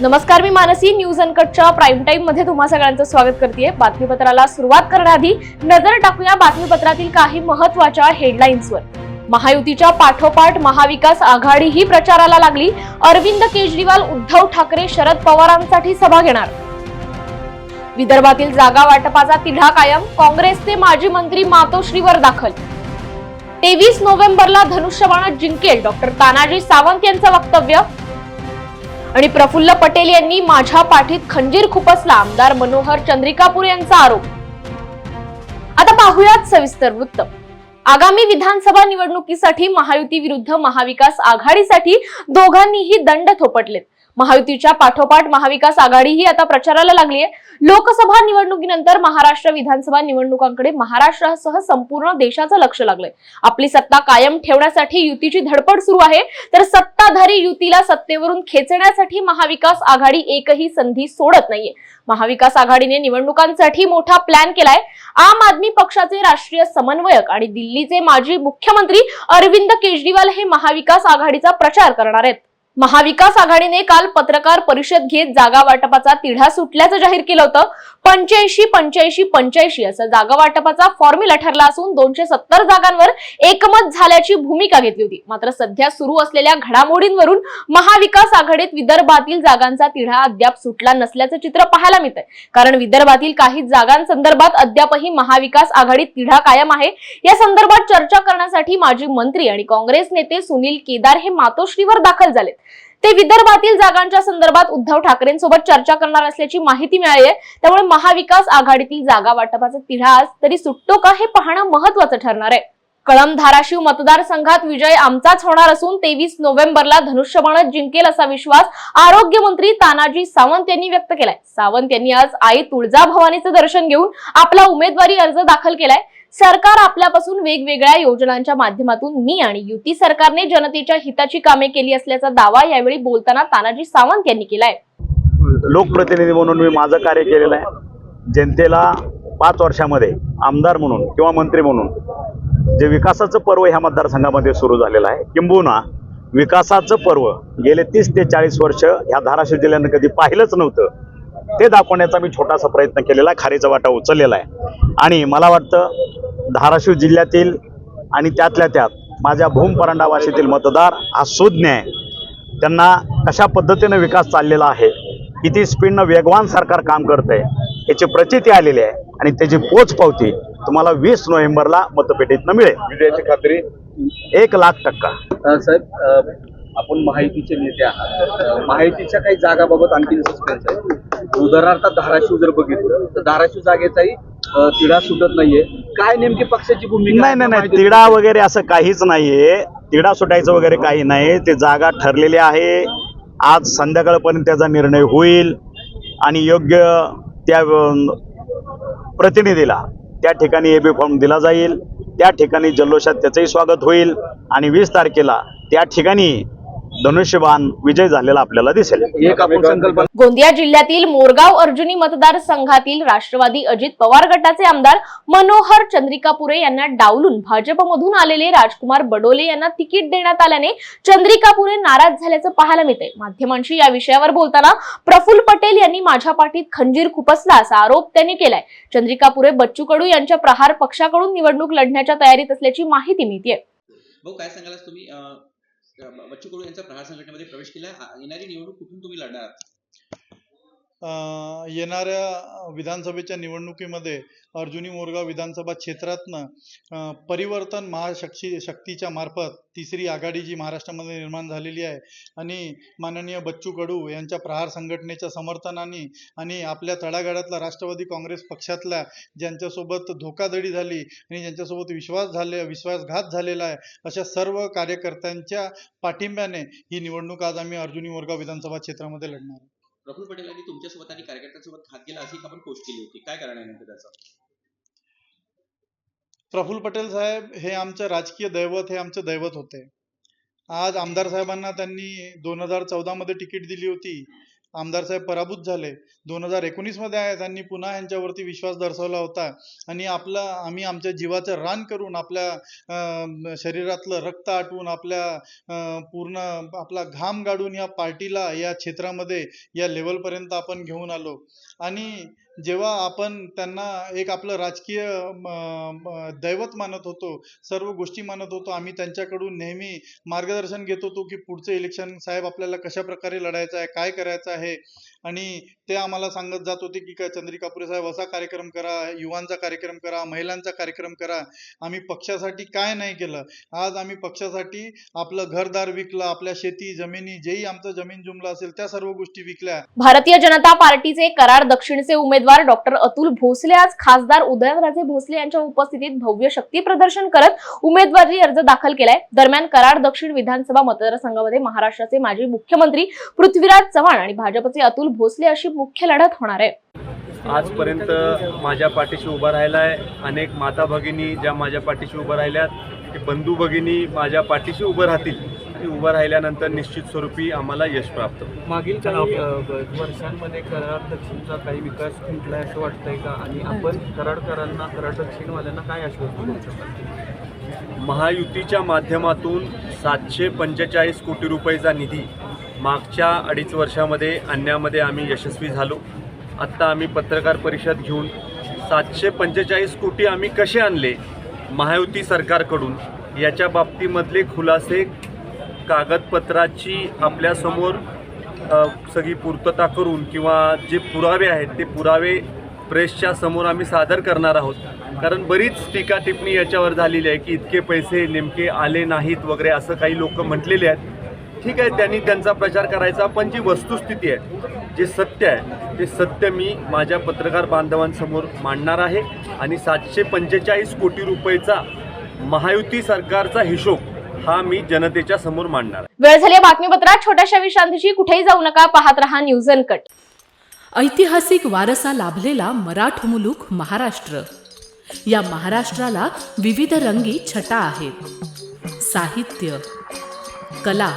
नमस्कार, मी Mansi. News अनकटच्या prime time मध्ये तुम्हा सगळ्यांचं स्वागत करते. बातमीपत्राला सुरुवात करण्याआधी नजर टाकूया बातमीपत्रातील काही महत्त्वाच्या हेडलाईन्सवर. महायुतीच्या पाठोपाठ महाविकास आघाडी ही प्रचाराला लागली. अरविंद केजरीवाल, उद्धव ठाकरे शरद पवारांसाठी सभा घेणार. विदर्भातील जागा वाटपाचा तिढा कायम. काँग्रेसचे माजी मंत्री मातोश्रीवर दाखल. 23 नोव्हेंबरला धनुष्यबाण जिंकेल, डॉक्टर तानाजी सावंत यांचं वक्तव्य. आणि प्रफुल्ल पटेल यांनी माझ्या पाठीत खंजीर खुपसला, आमदार मनोहर चंद्रिकापूर यांचा आरोप. आता पाहूयात सविस्तर वृत्त. आगामी विधानसभा निवडणुकीसाठी महायुती विरुद्ध महाविकास आघाडीसाठी दोघांनीही दंड थोपटलेत. महायुतीच्या पाठोपाठ महाविकास आघाडी ही आता प्रचाराला लागली आहे. लोकसभा निवडणुकीनंतर महाराष्ट्र विधानसभा निवडणुकांकडे महाराष्ट्रासह संपूर्ण देशाचं लक्ष लागलंय. आपली सत्ता कायम ठेवण्यासाठी युतीची धडपड सुरू आहे, तर सत्ताधारी युतीला सत्तेवरून खेचण्यासाठी महाविकास आघाडी एकही संधी सोडत नाहीये. महाविकास आघाडीने निवडणुकांसाठी मोठा प्लॅन केलाय. आम आदमी पक्षाचे राष्ट्रीय समन्वयक आणि दिल्लीचे माजी मुख्यमंत्री अरविंद केजरीवाल हे महाविकास आघाडीचा प्रचार करणार आहेत. महाविकास आघाडीने काल पत्रकार परिषद घेत जागा वाटपाचा तिढा सुटल्याचं जाहीर केलं होतं. 85-85-85 असं जागा वाटपाचा फॉर्म्युला ठरला असून 270 जागांवर एकमत झाल्याची भूमिका घेतली होती. मात्र सध्या सुरू असलेल्या घडामोडींवरून महाविकास आघाडीत विदर्भातील जागांचा तिढा अद्याप सुटला नसल्याचं चित्र पाहायला मिळतंय. कारण विदर्भातील काही जागांसंदर्भात अद्यापही महाविकास आघाडीत तिढा कायम आहे. या संदर्भात चर्चा करण्यासाठी माजी मंत्री आणि काँग्रेस नेते सुनील केदार हे मातोश्रीवर दाखल झालेत. ते विदर्भातील जागांच्या संदर्भात उद्धव ठाकरेंसोबत चर्चा करणार असल्याची माहिती मिळाली आहे. त्यामुळे महाविकास आघाडीतील जागा वाटपाचा तिढा आज तरी सुटतो का हे पाहणं महत्त्वाचं ठरणार आहे. कळंब धाराशिव मतदारसंघात विजय आमचाच होणार असून 23 नोव्हेंबरला धनुष्यबाण जिंकेल असा विश्वास आरोग्यमंत्री तानाजी सावंत यांनी व्यक्त केलाय. सावंत यांनी आज आई तुळजाभवानीचं दर्शन घेऊन आपला उमेदवारी अर्ज दाखल केलाय. सरकार आपल्यापासून वेगवेगळ्या योजनांच्या माध्यमातून मी आणि युती सरकारने जनतेच्या हिताची कामे केली असल्याचा दावा यावेळी बोलताना तानाजी सावंत यांनी केलाय. लोकप्रतिनिधी म्हणून मी माझं कार्य केलेलं आहे. जनतेला 5 वर्षामध्ये आमदार म्हणून किंवा मंत्री म्हणून जे विकासाचं पर्व ह्या मतदारसंघामध्ये सुरू झालेलं आहे, किंबहुना विकासाचं पर्व गेले 30 ते 40 वर्ष ह्या धाराशिव जिल्ह्यानं कधी पाहिलंच नव्हतं, ते दाखवण्याचा मी छोटासा प्रयत्न केलेला आहे. खारीचा वाटा उचललेला आहे. आणि मला वाटतं धाराशिव जिल्ह्यातील आणि त्यातल्या त्यात माझ्या भूमपरांडा वाशीतील मतदार हा सुज्ञ आहे. त्यांना कशा पद्धतीने विकास चाललेला आहे, किती स्पीडनं वेगवान सरकार काम करत आहे याची प्रचिती आलेली आहे. आणि त्याची पोचपावती तुम्हाला 20 नोव्हेंबरला मतपेटीतनं मिळेल. विजयाची खात्री 1,00,000% साहेब, आपण महायुतीचे नेते आहात. महायुतीच्या काही जागाबाबत आणखी सस्पेन्स आहे. उदाहरणार्थ धाराशिव जर बघितलं तर धाराशिव जागेचाही तिढा सुटत नाहीये. काय नेमकी पक्षाची भूमिका? नाही, तिढा वगैरे असं काहीच नाहीये. तिढा सुटायचं वगैरे काही नाही. ते जागा ठरलेली आहे. आज संध्याकाळपर्यंत त्याचा निर्णय होईल आणि योग्य त्या प्रतिनिधीला त्या ठिकाणी एबी फॉर्म दिला जाईल. त्या ठिकाणी जल्लोषात त्याचंही स्वागत होईल आणि 20 तारखेला त्या ठिकाणी धनुष्यबाण विजय झालेला आपल्याला दिसेल. गोंदिया जिल्ह्यातील मोरगाव अर्जुनी मतदारसंघातील राष्ट्रवादी अजित पवार गटाचे आमदार मनोहर चंद्रिकापुरे यांना डावलून भाजपमधून आलेले राजकुमार बडोले यांना तिकीट देण्यात आल्याने चंद्रिकापुरे नाराज झाल्याचं पाहायला मिळतंय. माध्यमांशी या विषयावर बोलताना प्रफुल्ल पटेल यांनी माझ्या पाठीत खंजीर खुपसला असा आरोप त्यांनी केलाय. चंद्रिकापुरे बच्चू कडू यांच्या प्रहार पक्षाकडून निवडणूक लढण्याच्या तयारीत असल्याची माहिती मिळतेय. भाऊ, काय सांगाल तुम्ही बच्चू कडू यांच्या प्रहार संघटनेमध्ये प्रवेश केला. येणारी निवडणूक कुठून तुम्ही लढणार? येणाऱ्या विधानसभेच्या निवडणुकीमध्ये अर्जुनी मोरगाव विधानसभा क्षेत्रातनं परिवर्तन महाशक्तीच्या मार्फत तिसरी आघाडी जी महाराष्ट्रामध्ये निर्माण झालेली आहे आणि माननीय बच्चू कडू यांच्या प्रहार संघटनेच्या समर्थनाने आणि आपल्या तळागाळातला राष्ट्रवादी काँग्रेस पक्षातल्या ज्यांच्यासोबत धोकाधडी झाली आणि ज्यांच्यासोबत विश्वासघात झालेला आहे अशा सर्व कार्यकर्त्यांच्या पाठिंब्याने ही निवडणूक आज आम्ही अर्जुनी मोरगाव विधानसभा क्षेत्रामध्ये लढणार. प्रफुल्ल पटेल यांनी तुमच्यासोबत आणि कार्यकर्त्यांसोबत घात केला अशी आपण पोस्ट केली होती. काय कारण आहे नेमकं त्याचं? प्रफुल्ल पटेल साहेब हे आमचं राजकीय दैवत, हे आमचं दैवत होते. आज आमदार साहेबांना त्यांनी 2014 मध्ये तिकीट दिली होती आमदार साहेब पराभूत झाले. 2019 मध्ये त्यांनी पुन्हा यांच्यावरती विश्वास दर्शवला होता आणि आम्ही आमच्या जीवाचं रान करून आपल्या शरीरातलं रक्त आटवून पूर्ण आपला घाम गाडून या पार्टीला या क्षेत्रामध्ये या लेवलपर्यंत आपण घेऊन आलो. आणि जेव्हा आपण त्यांना एक आपलं राजकीय दैवत मानत होतो, सर्व गोष्टी मानत होतो, आम्ही त्यांच्याकडून नेहमी मार्गदर्शन घेत होतो की पुढचं इलेक्शन साहेब आपल्याला कशा प्रकारे लढायचं आहे, काय करायचं आहे. आणि ते आम्हाला सांगत जात होते की काय चंद्रिका पुरे साहेब असा कार्यक्रम करा, युवांचा कार्यक्रम करा, महिलांचा कार्यक्रम करा. आम्ही पक्षासाठी काय नाही केलं. आज आम्ही पक्षासाठी आपलं घरदार विकलं, आपल्या शेती जमिनी जेही आमचं जमीन जुमला असेल त्या सर्व गोष्टी विकल्या. भारतीय जनता पार्टीचे कराड दक्षिणचे उमेदवार डॉक्टर अतुल भोसले आज खासदार उदयनराजे भोसले यांच्या उपस्थितीत भव्य शक्ती प्रदर्शन करत उमेदवारी अर्ज दाखल केलाय. दरम्यान कराड दक्षिण विधानसभा मतदारसंघामध्ये महाराष्ट्राचे माजी मुख्यमंत्री पृथ्वीराज चव्हाण आणि भाजपचे अतुल भोसले अशी मुख्य लढत होणार आहे. आजपर्यंत माझ्या पाठीशी उभा राहिला आहे. अनेक माता भगिनी ज्या माझ्या पाठीशी उभं राहिल्यात, ते बंधू भगिनी माझ्या पाठीशी उभं राहतील. ती उभं राहिल्यानंतर निश्चित स्वरूपी आम्हाला यश प्राप्त होईल. मागील काही वर्षांमध्ये कराड दक्षिणचा काही विकास खुंटलाय असं वाटतंय का? आणि आपण कराडकरांना, कराड दक्षिणवाल्यांना काय आश्वासन देऊ शकतो? महायुतीच्या माध्यमातून 745 कोटी रुपयेचा निधी मागच्या 2.5 वर्षामध्ये आणण्यामध्ये आम्ही यशस्वी झालो. आत्ता आम्ही पत्रकार परिषद घेऊन 745 कोटी आम्ही कसे आणले महायुती सरकारकडून याच्या बाबतीमधले खुलासे कागदपत्राची आपल्यासमोर सगळी पूर्तता करून किंवा जे पुरावे आहेत ते पुरावे प्रेसच्या समोर आम्ही सादर करणार आहोत. कारण बरीच टीका टिप्पणी याच्यावर झालेली आहे की इतके पैसे नेमके आले नाहीत वगैरे असं काही लोक म्हटलेले आहेत. ठीक आहे, त्यांनी त्यांचा प्रचार करायचा, पण जी वस्तुस्थिती आहे, जे सत्य आहे, ते सत्य मी माझ्या पत्रकार बांधवांसमोर मांडणार आहे. आणि 745 कोटी रुपयेचा महायुती सरकारचा हिशोब हा मी जनतेच्या समोर मांडणार आहे. वेळ झाली बातमीपत्रात छोट्याशा विश्रांतीची. कुठेही जाऊ नका, पाहत रहा न्यूज अनकट. ऐतिहासिक वारसा लाभलेला मराठ मुलूक महाराष्ट्र. या महाराष्ट्राला विविध रंगी छटा आहेत. साहित्य, कला,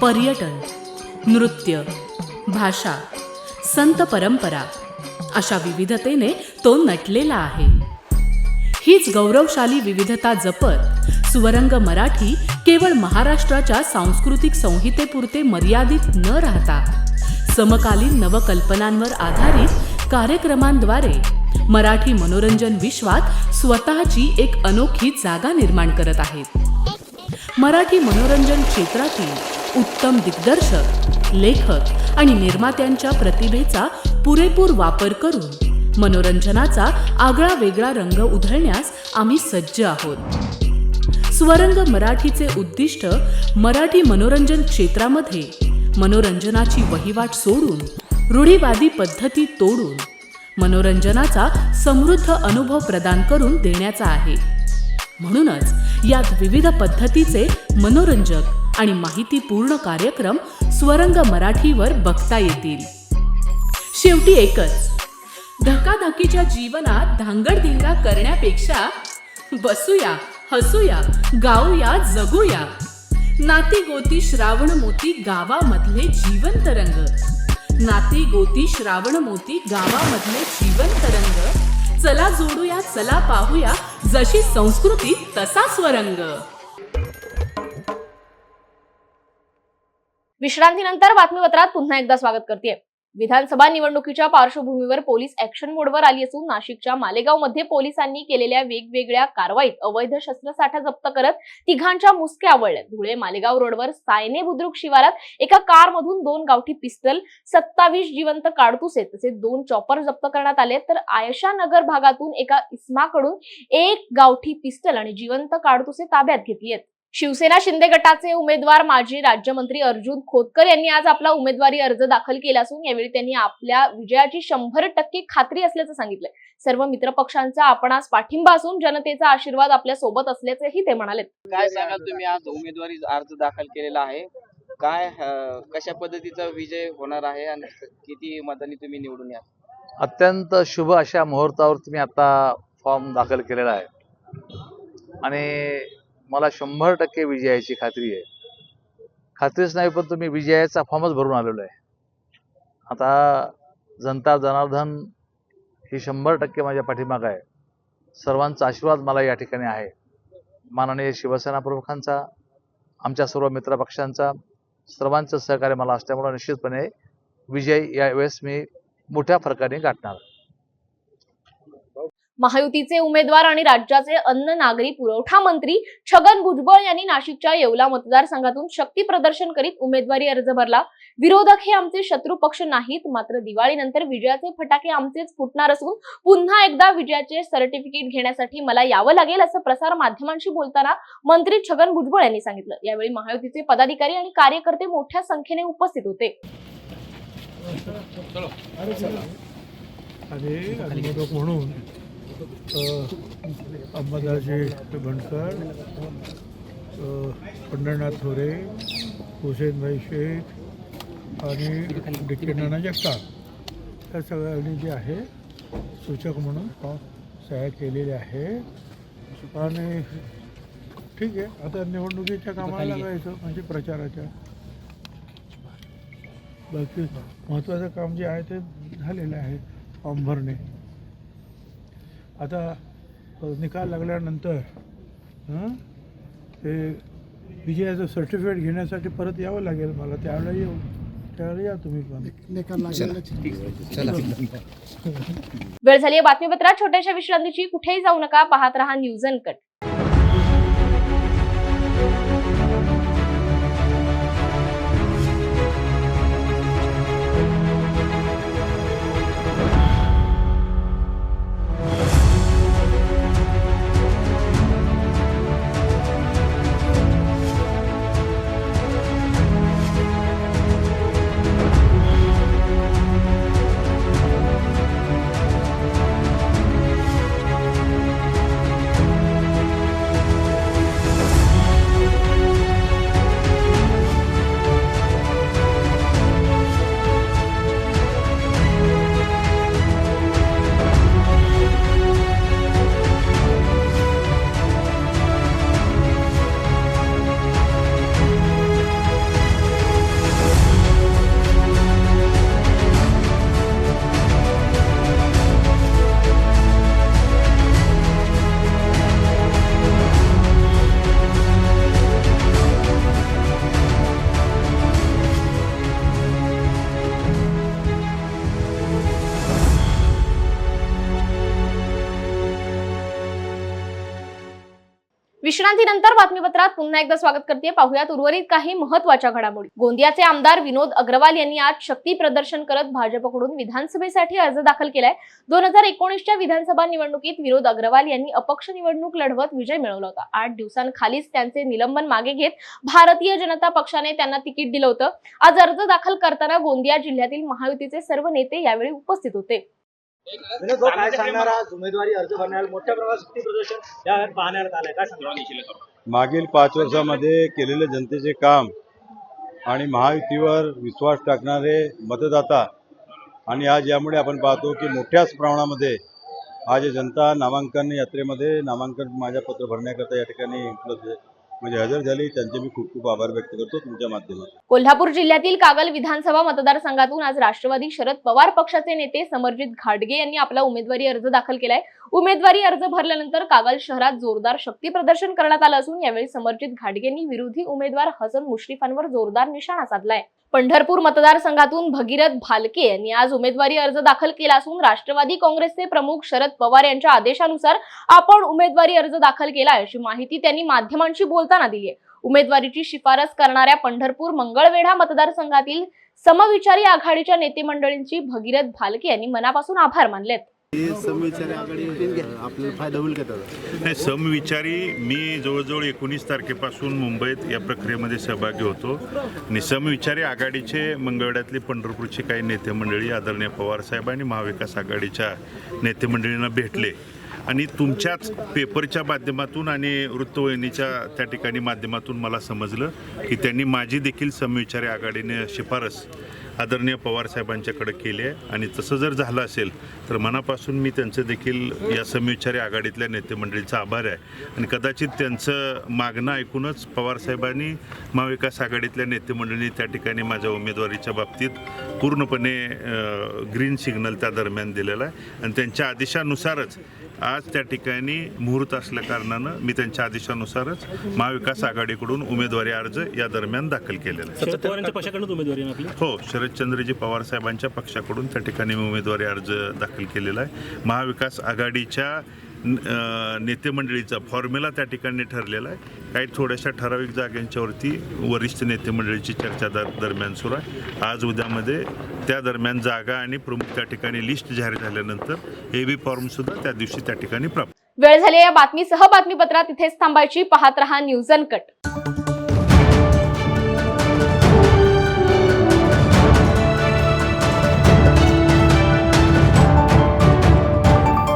पर्यटन, नृत्य, भाषा, संत परंपरा अशा विविधतेने तो नटलेला आहे. हीच गौरवशाली विविधता जपत स्वरंग मराठी केवळ महाराष्ट्राच्या सांस्कृतिक संहितेपुरते मर्यादित न राहता समकालीन नवकल्पनांवर आधारित कार्यक्रमांद्वारे मराठी मनोरंजन विश्वात स्वतःची एक अनोखी जागा निर्माण करत आहेत. मराठी मनोरंजन क्षेत्रातील उत्तम दिग्दर्शक, लेखक आणि निर्मात्यांच्या प्रतिभेचा पुरेपूर वापर करून मनोरंजनाचा आगळा वेगळा रंग उधळण्यास आम्ही सज्ज आहोत. स्वरंग मराठीचे उद्दिष्ट मराठी मनोरंजन क्षेत्रामध्ये मनोरंजनाची वहिवाट सोडून, रूढीवादी पद्धती तोडून मनोरंजनाचा समृद्ध अनुभव प्रदान करून देण्याचा आहे. म्हणूनच यात विविध पद्धतीचे मनोरंजक आणि माहितीपूर्ण कार्यक्रम स्वरंग मराठीवर बघता येतील. शेवटी एकच, धकाधकीच्या जीवनात धांगडधिंगा करण्यापेक्षा बसूया, हसूया, गाऊया, जगूया. नाती गोती श्रावण मोती गावामधले जीवंत रंग. नाती गोती श्रावण मोती गावामधले जीवंत रंग. चला जोडूया, चला पाहूया, जशी संस्कृती तसा स्वरंग. विश्रांतीनंतर बातमीपत्रात पुन्हा एकदा स्वागत करते. विधानसभा निवडणुकीच्या पार्श्वभूमीवर पोलीस ऍक्शन मोडवर आली असून नाशिकच्या मालेगाव मध्ये पोलिसांनी केलेल्या वेगवेगळ्या कारवाईत अवैध शस्त्रसाठा जप्त करत तिघांच्या मुसक्या आवळल्या. धुळे मालेगाव रोडवर सायने बुद्रुक शिवारात एका कार मधून 2 गावठी पिस्टल, 27 जिवंत काडतुसे तसेच 2 चॉपर जप्त करण्यात आले. तर आयशा नगर भागातून एका इसमाकडून 1 गावठी पिस्टल आणि जिवंत काडतुसे ताब्यात घेतली आहेत. शिवसेना शिंदे गटाचे उमेदवार माजी राज्यमंत्री अर्जुन खोतकर यांनी आज आपला उमेदवारी अर्ज दाखल केला असून यावेळी त्यांनी आपल्या विजयाची 100% खात्री असल्याचं सांगितलंय. सर्व मित्रपक्षांचा आपणास पाठिंबा असून जनतेचा आशीर्वाद आपल्या सोबत असल्याचेही ते म्हणाले. काय सांगाल तुम्ही, आज उमेदवारी अर्ज दाखल केलेला आहे, काय कशा पद्धतीचा विजय होणार आहे आणि किती मतांनी तुम्ही निवडून याल? अत्यंत शुभ अशा मुहूर्तावर तुम्ही आता फॉर्म दाखल केलेला आहे आणि मला 100% विजयाची खात्री आहे. खात्रीच नाही, पण तुम्ही विजयाचा फॉर्मच भरून आलेलो आहे. आता जनता जनार्दन ही 100% माझ्या पाठीमागं आहे. सर्वांचा आशीर्वाद मला या ठिकाणी आहे. माननीय शिवसेना प्रमुखांचा, आमच्या सर्व मित्रपक्षांचा, सर्वांचं सहकार्य मला असल्यामुळे निश्चितपणे विजय यावेळेस मी मोठ्या फरकाने गाठणार. महायुतीचे उमेदवार आणि राज्याचे अन्न नागरी पुरवठा मंत्री छगन भुजबळ यांनी नाशिकच्या येवला मतदारसंघातून शक्ती प्रदर्शन करीत उमेदवारी अर्ज भरला. विरोधक हे आमचे शत्रू पक्ष नाहीत, मात्र दिवाळीनंतर विजयाचे फटाके आमचेच फुटणार असून पुन्हा एकदा विजयाचे सर्टिफिकेट घेण्यासाठी मला यावं लागेल, असं प्रसार माध्यमांशी बोलताना मंत्री छगन भुजबळ यांनी सांगितलं. यावेळी महायुतीचे पदाधिकारी आणि कार्यकर्ते मोठ्या संख्येने उपस्थित होते. म्हणून अंबादासजी बनकर, पंढरनाथ थोरे, हुसेनभाई शेख आणि डिके नाना जगताप या सगळ्यांनी जे आहे सूचक म्हणून सह्या केलेल्या आहे. आणि ठीक आहे, आता निवडणुकीच्या कामाला लागायचं, म्हणजे प्रचाराच्या. बाकी महत्त्वाचं काम जे आहे ते झालेलं आहे, फॉर्म भरणे. आता निकाल लागल्यानंतर ते विजयाचं सर्टिफिकेट घेण्यासाठी परत यावं लागेल मला. त्यावेळेला येऊ, त्यावेळेला या तुम्ही पण. वेळ झाली आहे बातमीपत्रात छोट्याशा विश्रांतीची. कुठेही जाऊ नका, पाहत रहा न्यूज अनकट. विश्रांतीनंतर बातमीपत्रात पुन्हा एकदा स्वागत करते. पाहुयात उर्वरित काही महत्त्वाच्या घडामोडी. गोंदियाचे आमदार विनोद अग्रवाल यांनी आज शक्ती प्रदर्शन करत भाजपकडून विधानसभेसाठी अर्ज दाखल केलाय. 2019च्या विधानसभा निवडणुकीत विनोद अग्रवाल यांनी अपक्ष निवडणूक लढवत विजय मिळवला होता. 8 दिवसांखालीच त्यांचे निलंबन मागे घेत भारतीय जनता पक्षाने त्यांना तिकीट दिलं होतं. आज अर्ज दाखल करताना गोंदिया जिल्ह्यातील महायुतीचे सर्व नेते यावेळी उपस्थित होते. काय सांगणार, आज उमेदवारी अर्ज भरण्याला मोठ्या प्रमाणात शक्ती प्रदर्शन या पाहण्यात आलंय, काय सांगणार? मागील 5 वर्षामध्ये केलेले जनतेचे काम आणि महायुतीवर विश्वास टाकणारे मतदाता, आणि आज यामुळे आपण पाहतो की मोठ्याच प्रमाणामध्ये आज जनता नामांकन यात्रेमध्ये नामांकन माझ्या पत्र भरण्याकरता या ठिकाणी उपलब्ध म्हणजे हजर झाली. त्यांचे मी खूप खूप आभार व्यक्त करतो तुमच्या माध्यमातून. कोल्हापूर जिल्ह्यातील कागल विधानसभा मतदारसंघातून आज राष्ट्रवादी शरद पवार पक्षाचे नेते समरजित घाटगे यांनी आपला उमेदवारी अर्ज दाखल केलाय. उमेदवारी अर्ज भरल्यानंतर कागल शहरात जोरदार शक्ती प्रदर्शन करण्यात आलं असून यावेळी समरजित घाटगेंनी विरोधी उमेदवार हसन मुश्रीफांवर जोरदार निशाणा साधलाय. पंढरपूर मतदारसंघातून भगीरथ भालके यांनी आज उमेदवारी अर्ज दाखल केला असून राष्ट्रवादी काँग्रेसचे प्रमुख शरद पवार यांच्या आदेशानुसार आपण उमेदवारी अर्ज दाखल केला अशी माहिती त्यांनी माध्यमांशी बोलताना दिली आहे. उमेदवारीची शिफारस करणाऱ्या पंढरपूर मंगळवेढा मतदारसंघातील समविचारी आघाडीच्या नेते मंडळींची भगीरथ भालके यांनी मनापासून आभार मानलेत. समविचारी आघाडी आपल्याला फायदा होईल का त्याचा? समविचारी मी जवळजवळ 19 तारखेपासून मुंबईत या प्रक्रियेमध्ये सहभागी होतो आणि समविचारी आघाडीचे मंगळवेढ्यातले पंढरपूरचे काही नेते मंडळी आदरणीय पवारसाहेब आणि महाविकास आघाडीच्या नेते मंडळींना भेटले आणि तुमच्याच पेपरच्या माध्यमातून आणि वृत्तवाहिनीच्या त्या ठिकाणी माध्यमातून मला समजलं की त्यांनी माझी देखील समविचारी आघाडीने शिफारस आदरणीय पवार साहेबांच्याकडे केली आहे आणि तसं जर झालं असेल तर मनापासून मी त्यांचं देखील या समविचारी आघाडीतल्या नेतेमंडळीचा आभार आहे आणि कदाचित त्यांचं मागणं ऐकूनच पवारसाहेबांनी महाविकास आघाडीतल्या नेतेमंडळींनी त्या ठिकाणी माझ्या उमेदवारीच्या बाबतीत पूर्णपणे ग्रीन सिग्नल त्या दरम्यान दिलेला आहे आणि त्यांच्या आदेशानुसारच आज त्या ठिकाणी मुहूर्त असल्या कारणानं मी त्यांच्या आदेशानुसारच महाविकास आघाडीकडून उमेदवारी अर्ज या दरम्यान दाखल केलेला आहे. शरद पवारांच्या पक्षाकडून उमेदवारी आहे आपली? हो, शरदचंद्रजी पवार साहेबांच्या पक्षाकडून त्या ठिकाणी मी उमेदवारी अर्ज दाखल केलेला आहे. महाविकास आघाडीच्या नेतेमंडळीचा फॉर्म्युला त्या ठिकाणी ठरलेला आहे. काही थोड्याशा ठराविक जागांच्यावरती वरिष्ठ नेतेमंडळीची चर्चा दरम्यान सुरू आहे. आज उद्यामध्ये त्या दरम्यान जागा आणि प्रमुख त्या ठिकाणी लिस्ट जाहीर झाल्यानंतर AB फॉर्म सुद्धा त्या दिवशी त्या ठिकाणी प्राप्त. वेळ झाली या बातमीसह बातमीपत्रात इथेच थांबायची. पाहत रहा न्यूज अनकट.